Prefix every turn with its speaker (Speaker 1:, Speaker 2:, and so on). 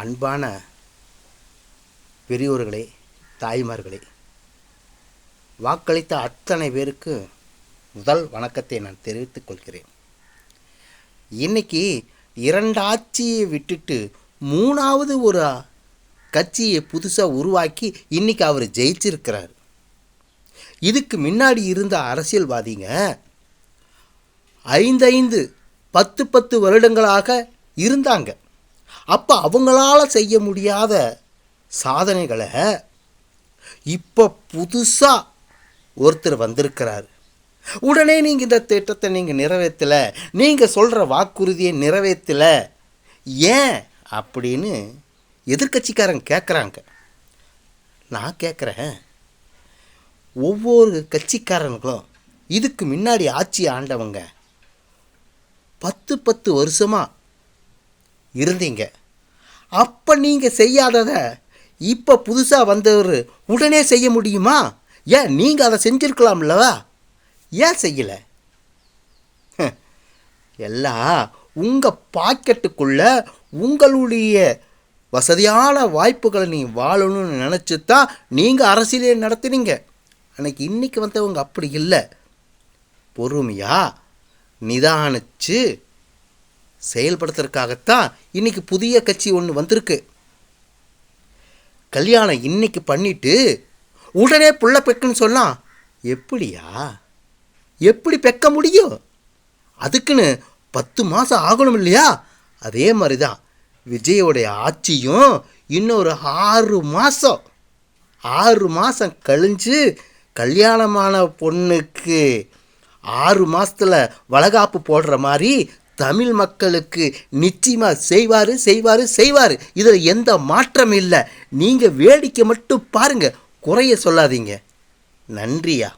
Speaker 1: அன்பான பெரியோர்களே, தாய்மார்களே, வாக்களித்த அத்தனை பேருக்கு முதல் வணக்கத்தை நான் தெரிவித்துக் கொள்கிறேன். இன்றைக்கி 2 ஆட்சியை விட்டுட்டு 3வது ஒரு கட்சியை புதுசாக உருவாக்கி இன்றைக்கி அவர் ஜெயிச்சிருக்கிறார். இதுக்கு முன்னாடி இருந்த அரசியல்வாதிங்க 5 10 வருடங்களாக இருந்தாங்க. அப்போ அவங்களால செய்ய முடியாத சாதனைகளை இப்போ புதுசாக ஒருத்தர் வந்திருக்கிறார். உடனே நீங்கள் இந்த திட்டத்தை நீங்கள் நிறைவேற்றலை, நீங்கள் சொல்கிற வாக்குறுதியை நிறைவேற்றலை, ஏன் அப்படின்னு எதிர்கட்சிக்காரங்க கேட்குறாங்க. நான் கேட்குறேன், ஒவ்வொரு கட்சிக்காரங்களும் இதுக்கு முன்னாடி ஆட்சி ஆண்டவங்க 10 வருஷமாக இருந்தீங்க. அப்போ நீங்கள் செய்யாததை இப்போ புதுசாக வந்தவர் உடனே செய்ய முடியுமா? ஏன் நீங்கள் அதை செஞ்சுருக்கலாம்லவா? ஏன் செய்யலை? எல்லாம் உங்கள் பாக்கெட்டுக்குள்ள உங்களுடைய வசதியான வாய்ப்புகளை நீங்கள் வாழணும்னு நினச்சி தான் நீங்கள் அரசியலே நடத்துனீங்க. அன்றைக்கி இன்றைக்கி வந்தவங்க அப்படி இல்லை. பொறுமையாக நிதானித்து செயல்படுத்துறதுக்காகத்தான் இன்றைக்கி புதிய கட்சி ஒன்று வந்திருக்கு. கல்யாணம் இன்றைக்கி பண்ணிவிட்டு உடனே புள்ள பெக்குன்னு சொன்னால் எப்படியா? எப்படி பெக்க முடியும்? அதுக்குன்னு 10 மாதம் ஆகணும் இல்லையா? அதே மாதிரி தான் விஜயோடைய ஆட்சியும் இன்னொரு 6 மாதம் கழிஞ்சு கல்யாணமான பொண்ணுக்கு 6 மாதத்தில் வளகாப்பு போடுற மாதிரி தமிழ் மக்களுக்கு நிச்சயமாக செய்வார். இதில் எந்த மாற்றம் இல்லை. நீங்கள் வேடிக்கை மட்டும் பாருங்கள், குறைய சொல்லாதீங்க. நன்றியா.